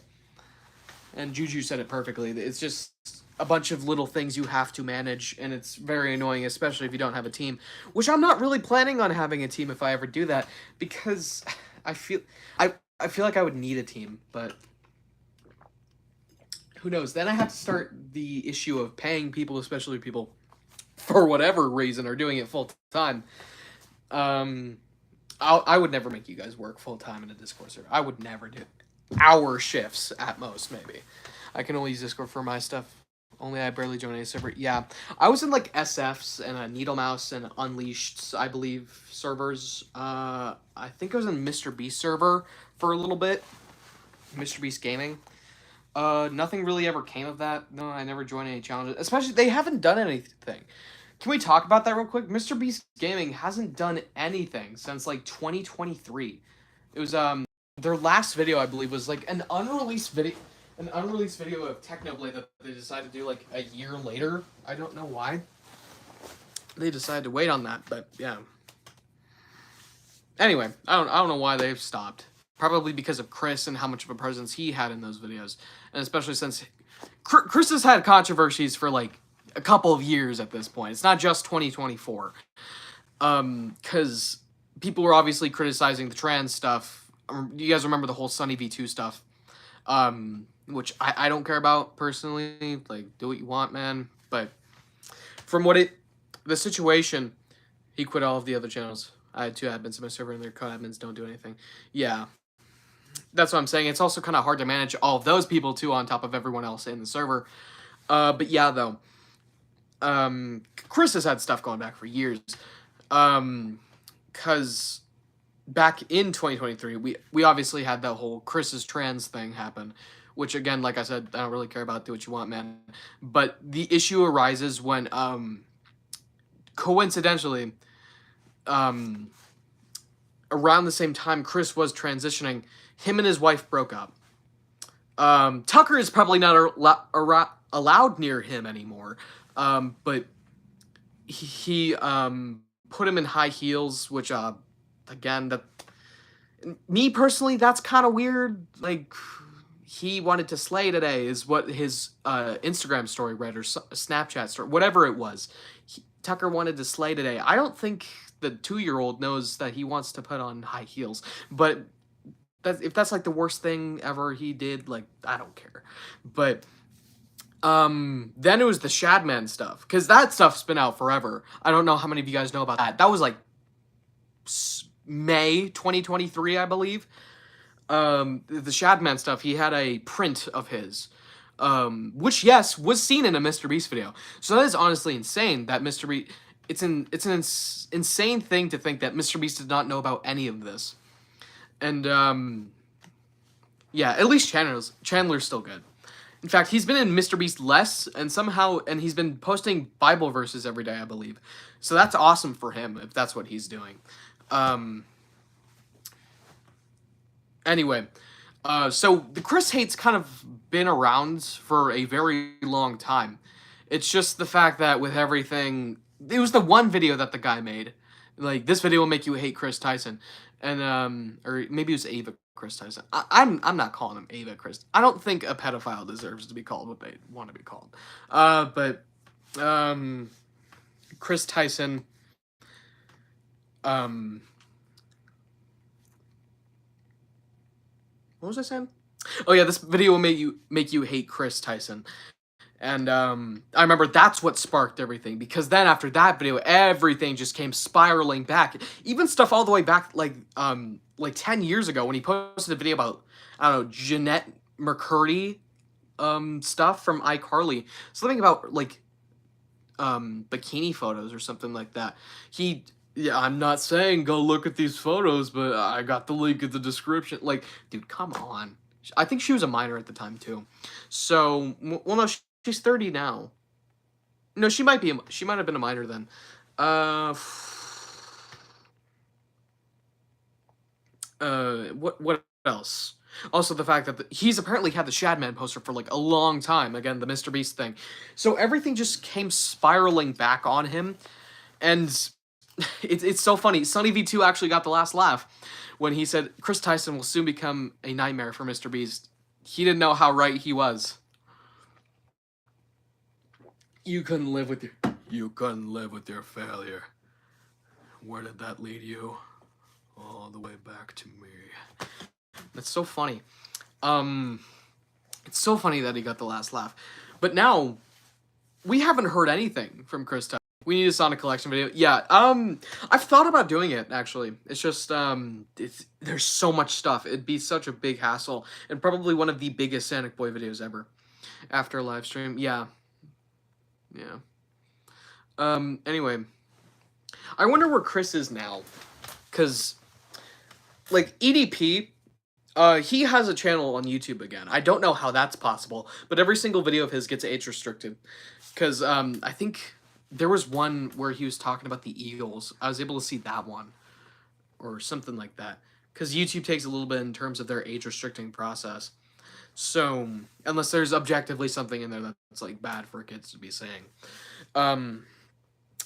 And Juju said it perfectly. It's just a bunch of little things you have to manage, and it's very annoying, especially if you don't have a team. Which I'm not really planning on having a team if I ever do that, because I feel like I would need a team, but who knows? Then I have to start the issue of paying people, especially people for whatever reason, are doing it full time. I would never make you guys work full time in a Discord server. I would never do hour shifts at most, maybe. I can only use Discord for my stuff. Only I barely join any server. Yeah, I was in like SFs and Needle Mouse and Unleashed, I believe, servers. I think I was in Mr. Beast server for a little bit. Mr. Beast Gaming. Nothing really ever came of that. No, I never joined any challenges. Especially, they haven't done anything. Can we talk about that real quick? Mr. Beast Gaming hasn't done anything since like 2023. It was their last video, I believe, was like an unreleased video of Technoblade that they decided to do like a year later. I don't know why they decided to wait on that, but yeah. Anyway, I don't know why they've stopped. Probably because of Chris and how much of a presence he had in those videos, and especially since Chris has had controversies for like a couple of years at this point. It's not just 2024. Because people were obviously criticizing the trans stuff. You guys remember the whole Sunny V2 stuff. Which I don't care about personally. Like, do what you want, man. But from the situation, he quit all of the other channels. I had 2 admins in my server and their co-admins don't do anything. Yeah. That's what I'm saying. It's also kind of hard to manage all of those people too on top of everyone else in the server. But yeah, though. Chris has had stuff going back for years. Cause back in 2023, we obviously had that whole Chris's trans thing happen, which again, like I said, I don't really care about. Do what you want, man. But the issue arises when, coincidentally, around the same time Chris was transitioning, him and his wife broke up. Tucker is probably not allowed near him anymore. But he put him in high heels, which, again, me personally, that's kind of weird. Like, he wanted to slay today is what his Instagram story read, or Snapchat story, whatever it was. Tucker wanted to slay today. I don't think the 2-year-old knows that he wants to put on high heels, but if that's like the worst thing ever he did, like, I don't care. But then it was the Shadman stuff, because that stuff's been out forever. I don't know how many of you guys know about that. That was like May 2023, I believe. The Shadman stuff, he had a print of his, which, yes, was seen in a Mr. Beast video. So that is honestly insane that Mr. Beast, it's an insane thing to think that Mr. Beast did not know about any of this. And, yeah, at least Chandler's still good. In fact, he's been in Mr. Beast less, and he's been posting Bible verses every day, I believe. So that's awesome for him, if that's what he's doing. Anyway, so the Chris hate's kind of been around for a very long time. It's just the fact that with everything, it was the one video that the guy made. Like, this video will make you hate Chris Tyson. And, or maybe it was Ava Chris Tyson. I'm not calling him Ava Chris. I don't think a pedophile deserves to be called what they want to be called. But Chris Tyson, what was I saying? Oh yeah, this video will make you hate Chris Tyson. And I remember that's what sparked everything, because then after that video, everything just came spiraling back. Even stuff all the way back like 10 years ago when he posted a video about, I don't know, Jeanette McCurdy stuff from iCarly. Something about like bikini photos or something like that. Yeah, I'm not saying go look at these photos, but I got the link in the description. Like, dude, come on. I think she was a minor at the time too. So, well, no, she's 30 now. No, she might have been a minor then. What else? Also, the fact that he's apparently had the Shadman poster for like a long time. Again, the Mr. Beast thing. So everything just came spiraling back on him, and it's so funny. Sunny V2 actually got the last laugh when he said Chris Tyson will soon become a nightmare for Mr. Beast. He didn't know how right he was. You couldn't live with your failure. Where did that lead you? All the way back to me. That's so funny. It's so funny that he got the last laugh. But now, we haven't heard anything from Chris Tyson. We need a Sonic Collection video. Yeah, I've thought about doing it, actually. It's just, there's so much stuff. It'd be such a big hassle, and probably one of the biggest Sonic Boy videos ever. After a live stream, yeah. Yeah. Anyway. I wonder where Chris is now. Because, like, EDP, he has a channel on YouTube again. I don't know how that's possible, but every single video of his gets age restricted. Because, I think there was one where he was talking about the Eagles. I was able to see that one. Or something like that. Because YouTube takes a little bit in terms of their age restricting process. So, unless there's objectively something in there that's, like, bad for kids to be saying.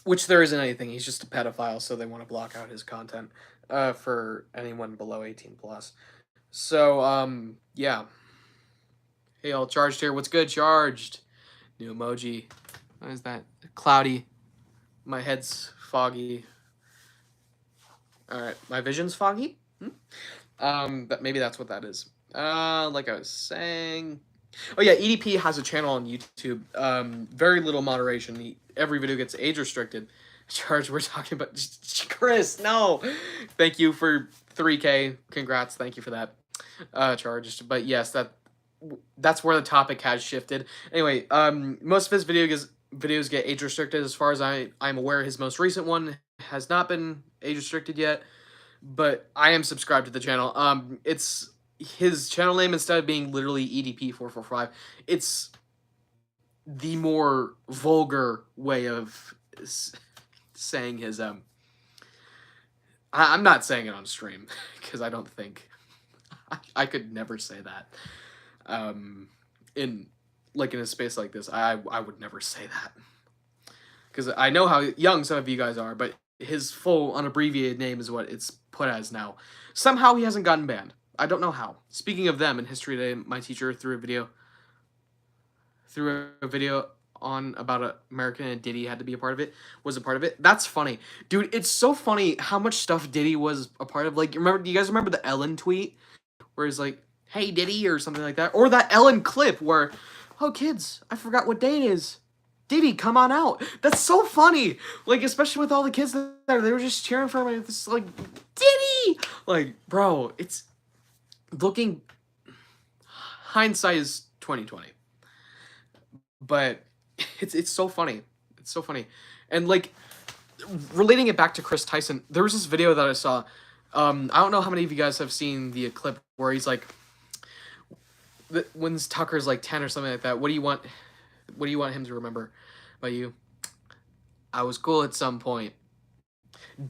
Which there isn't anything. He's just a pedophile, so they want to block out his content for anyone below 18 plus. So, yeah. Hey, all charged here. What's good, charged? New emoji. What is that? Cloudy. My head's foggy. Alright, my vision's foggy? But maybe that's what that is. Like I was saying... Oh yeah, EDP has a channel on YouTube. Very little moderation. Every video gets age restricted. Charge, we're talking about... Chris, no! Thank you for 3K. Congrats, thank you for that. Charged. But yes, that's where the topic has shifted. Anyway, most of his videos get age restricted. As far as I'm aware, his most recent one has not been age restricted yet. But I am subscribed to the channel. It's his channel name, instead of being literally EDP445, it's the more vulgar way of saying his I'm not saying it on stream because I don't think I could never say that in a space like this. I would never say that because I know how young some of you guys are, but his full unabbreviated name is what it's put as now. Somehow he hasn't gotten banned. I don't know how. Speaking of them, in History Today, my teacher threw a video on about American, and Diddy had to be a part of it. Was a part of it. That's funny, dude. It's so funny how much stuff Diddy was a part of. Like, do you guys remember the Ellen tweet where he's like, "Hey Diddy" or something like that, or that Ellen clip where, "Oh kids, I forgot what day it is. Diddy, come on out." That's so funny. Like, especially with all the kids there, they were just cheering for him. It's like, Diddy! Like, bro, it's looking, hindsight is 2020. But it's so funny. It's so funny. And like, relating it back to Chris Tyson, there was this video that I saw. I don't know how many of you guys have seen the clip where he's like, when Tucker's like 10 or something like that, what do you want him to remember about you? I was cool at some point.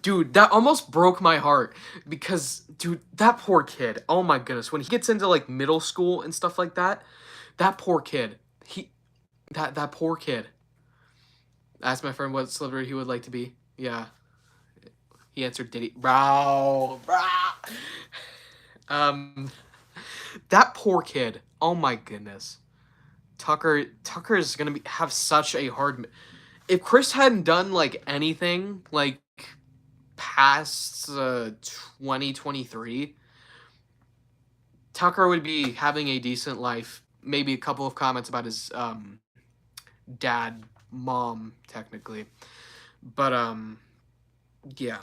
Dude, that almost broke my heart because, dude, that poor kid, oh my goodness, when he gets into like middle school and stuff like that, that poor kid, that poor kid. Asked my friend what celebrity he would like to be. Yeah. He answered Diddy. Bro. That poor kid. Oh my goodness. Tucker is gonna have such a hard... If Chris hadn't done like anything like past 2023, Tucker would be having a decent life. Maybe a couple of comments about his dad, mom, technically. But yeah.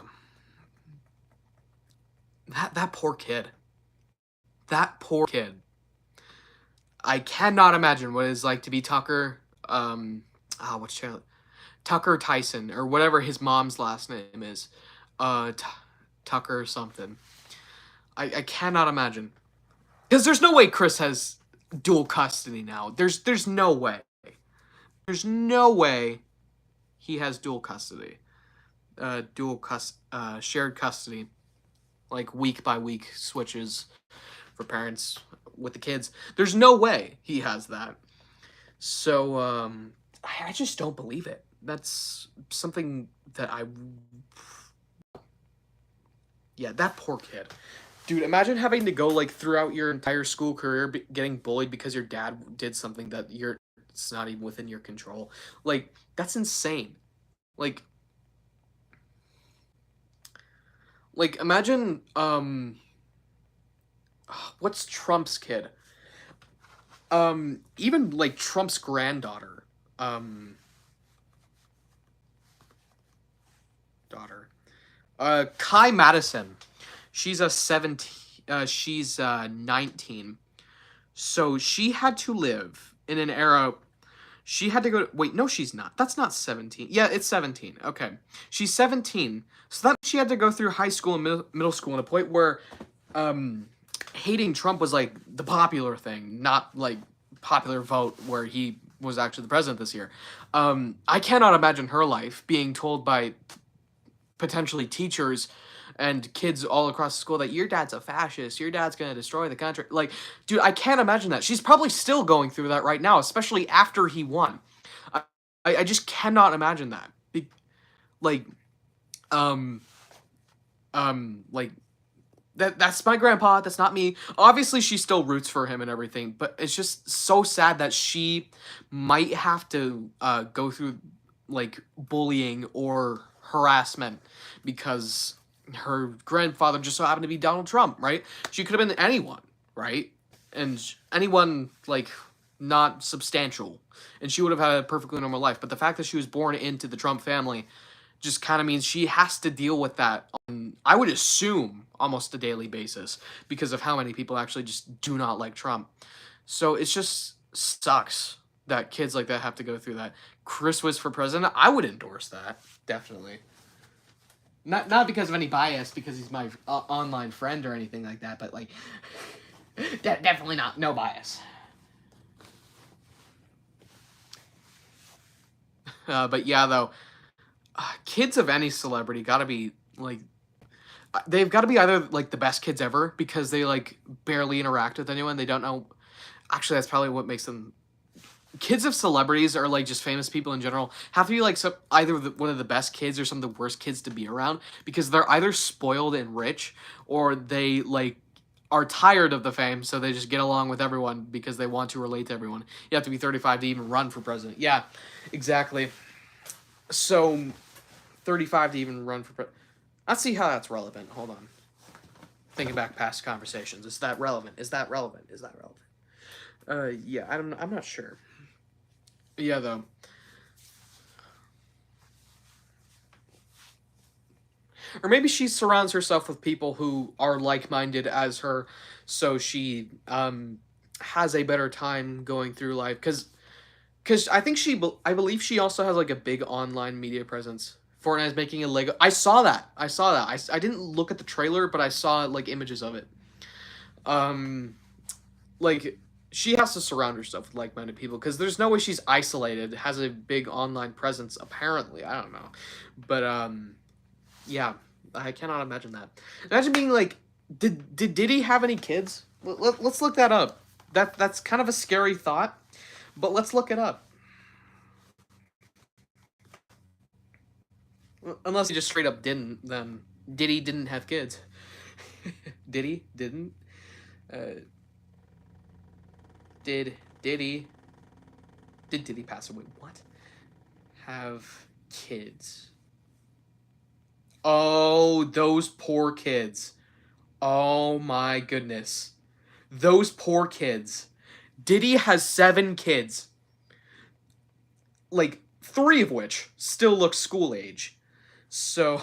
That poor kid. That poor kid. I cannot imagine what it's like to be Tucker, what's channel? Tucker Tyson, or whatever his mom's last name is. Tucker something. I cannot imagine. Because there's no way Chris has dual custody now. There's no way. There's no way he has dual custody. Shared custody. Like week by week switches for parents with the kids. There's no way he has that. So, I just don't believe it. That's something that yeah, that poor kid. Dude, imagine having to go, like, throughout your entire school career getting bullied because your dad did something that it's not even within your control. Like, that's insane. Like, imagine, what's Trump's kid? Even, like, Trump's granddaughter. daughter. Kai Madison. She's a 17. She's 19. So she had to live in an era. She had to go. Wait, no, she's not. That's not 17. Yeah, it's 17. Okay, she's 17. So that she had to go through high school and middle school at a point where, hating Trump was like the popular thing, not like popular vote where he was actually the president this year. I cannot imagine her life being told by potentially teachers and kids all across the school that your dad's a fascist, your dad's gonna destroy the country. Like, dude, I can't imagine that. She's probably still going through that right now, especially after he won. I, I just cannot imagine that. Like, um, like that's my grandpa. That's not me. Obviously, she still roots for him and everything, but it's just so sad that she might have to go through like bullying or harassment because her grandfather just so happened to be Donald Trump, right? She could have been anyone, right? And anyone like not substantial, and she would have had a perfectly normal life. But the fact that she was born into the Trump family just kind of means she has to deal with that on, I would assume, almost a daily basis because of how many people actually just do not like Trump. So it's just sucks that kids like that have to go through that. Chris was for president. I would endorse that, definitely. Not because of any bias, because he's my online friend or anything like that, but like, Definitely not. No bias. but yeah, though, kids of any celebrity gotta be like, they've got to be either like the best kids ever because they like barely interact with anyone. They don't know. Actually, that's probably what makes them. Kids of celebrities or like just famous people in general have to be like either one of the best kids or some of the worst kids to be around because they're either spoiled and rich or they like are tired of the fame, so they just get along with everyone because they want to relate to everyone. You have to be 35 to even run for president. Yeah, exactly. So 35 to even run for president. Let's see how that's relevant. Hold on. Thinking back past conversations. Is that relevant? Is that relevant? Is that relevant? Yeah, I'm not sure. Yeah, though. Or maybe she surrounds herself with people who are like-minded as her, so she has a better time going through life. Because I think I believe she also has like a big online media presence. Fortnite is making a Lego. I saw that. I didn't look at the trailer, but I saw like images of it. Like she has to surround herself with like-minded people because there's no way she's isolated. Has a big online presence apparently. I don't know, but yeah, I cannot imagine that. Imagine being like, did Diddy have any kids? Let's look that up. That's kind of a scary thought, but let's look it up. Unless he just straight up didn't, then Diddy didn't have kids. Diddy didn't. Did Diddy pass away? What? Have kids? Oh, those poor kids. Oh my goodness. Those poor kids. Diddy has 7 kids. Like 3 of which still look school age. So,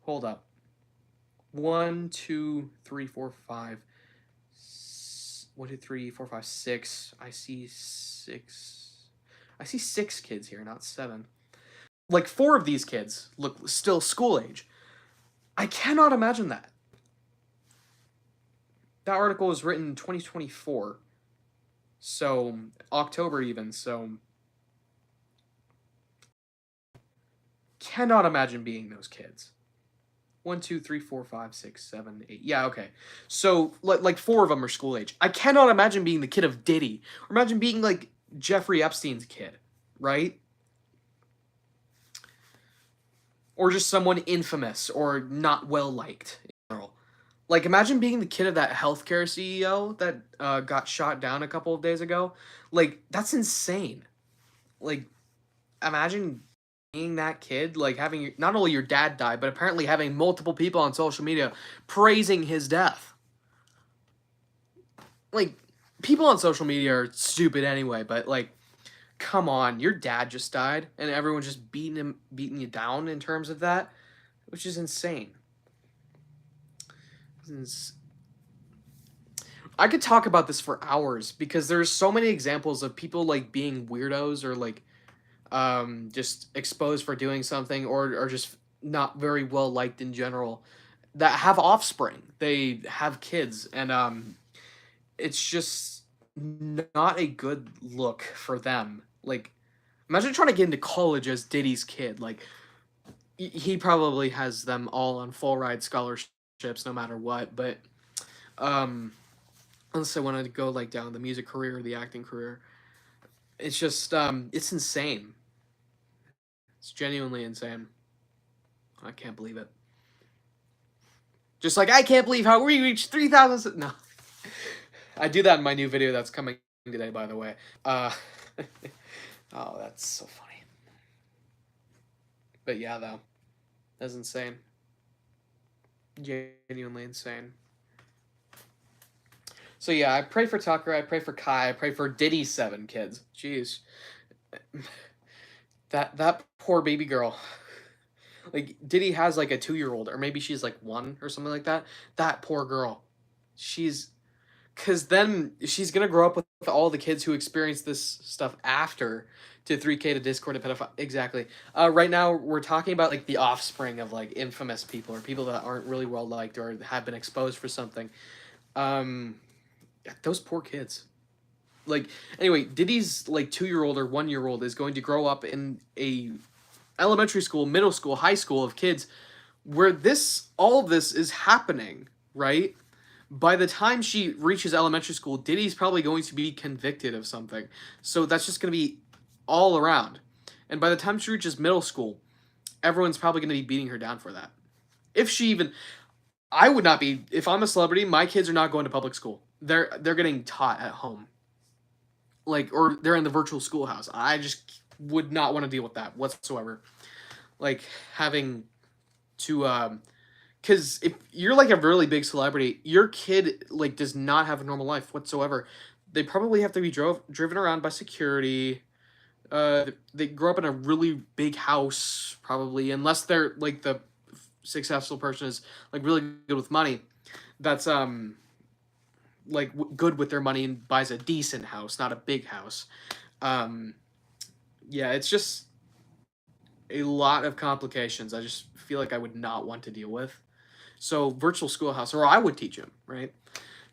hold up. 1, 2, 3, 4, 5. 1, 2, 3, 4, 5, 6. I see 6. I see 6 kids here, not 7. Like 4 of these kids look still school age. I cannot imagine that. That article was written in 2024. So, October even, so cannot imagine being those kids. 1, 2, 3, 4, 5, 6, 7, 8. Yeah, okay. So, like 4 of them are school age. I cannot imagine being the kid of Diddy. Or imagine being, like, Jeffrey Epstein's kid, right? Or just someone infamous or not well-liked in general. Like, imagine being the kid of that healthcare CEO that got shot down a couple of days ago. Like, that's insane. Like, imagine being that kid, like having not only your dad die, but apparently having multiple people on social media praising his death. Like, people on social media are stupid anyway, but like, come on, your dad just died, and everyone's just beating you down in terms of that, which is insane. I could talk about this for hours because there's so many examples of people like being weirdos or like just exposed for doing something or just not very well liked in general that have offspring. They have kids and it's just not a good look for them. Like imagine trying to get into college as Diddy's kid. Like he probably has them all on full ride scholarships no matter what, but um unless I wanted to go like down the music career or the acting career. It's just it's insane. It's genuinely insane. I can't believe it. Just like I can't believe how we reached 3,000. No, I do that in my new video that's coming today, by the way. Oh, that's so funny. But yeah, though, that's insane. Genuinely insane. So yeah, I pray for Tucker. I pray for Kai. I pray for Diddy's 7 kids. Jeez, that poor baby girl. Like Diddy has like a 2-year-old, or maybe she's like 1 or something like that. That poor girl. Cause then she's gonna grow up with all the kids who experience this stuff after to 3K to Discord to pedophile. Exactly. Right now we're talking about like the offspring of like infamous people or people that aren't really well liked or have been exposed for something. Those poor kids. Like anyway, Diddy's like 2-year-old or 1-year-old is going to grow up in a elementary school, middle school, high school of kids where all of this is happening, right? By the time she reaches elementary school, Diddy's probably going to be convicted of something. So that's just going to be all around. And by the time she reaches middle school, everyone's probably going to be beating her down for that. If she even I would not be if I'm a celebrity, my kids are not going to public school. They're getting taught at home. Like or they're in the virtual schoolhouse. I just would not want to deal with that whatsoever. Like having to because if you're like a really big celebrity, your kid like does not have a normal life whatsoever. They probably have to be driven around by security. They grow up in a really big house probably, unless they're like the successful person is like really good with money. That's like good with their money and buys a decent house, not a big house. Yeah, it's just a lot of complications. I just feel like I would not want to deal with. So virtual schoolhouse, or I would teach him, right?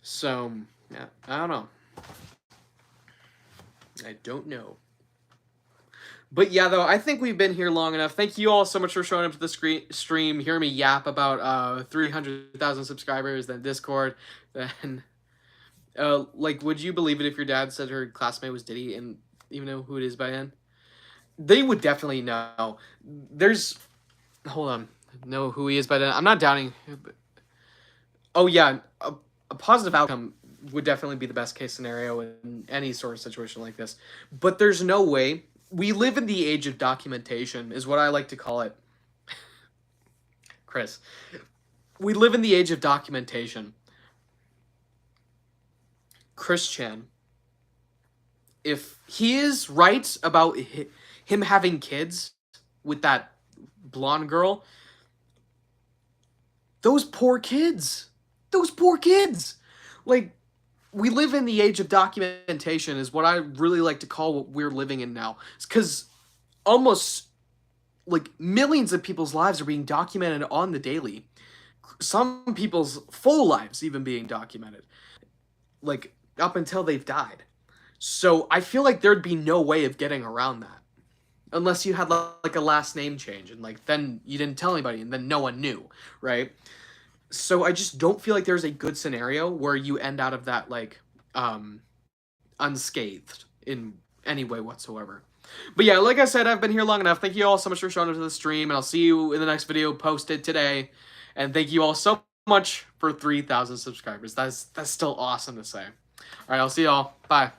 So yeah, I don't know. I don't know. But yeah, though, I think we've been here long enough. Thank you all so much for showing up to the stream, hearing me yap about 300,000 subscribers, then Discord, then like, would you believe it if your dad said her classmate was Diddy and even know who it is by then? They would definitely know. Hold on, know who he is by then. I'm not doubting. But, oh yeah, a positive outcome would definitely be the best case scenario in any sort of situation like this. But there's no way. We live in the age of documentation, is what I like to call it. Chris, we live in the age of documentation. Chris Chan, if he is right about him having kids with that blonde girl, those poor kids, like, we live in the age of documentation is what I really like to call what we're living in now. It's because almost like millions of people's lives are being documented on the daily. Some people's full lives even being documented, like up until they've died. So I feel like there'd be no way of getting around that. Unless you had like a last name change and like then you didn't tell anybody and then no one knew, right? So I just don't feel like there's a good scenario where you end out of that like unscathed in any way whatsoever. But yeah, like I said, I've been here long enough. Thank you all so much for showing up to the stream, and I'll see you in the next video posted today. And thank you all so much for 3,000 subscribers. That's still awesome to say. All right, I'll see y'all. Bye.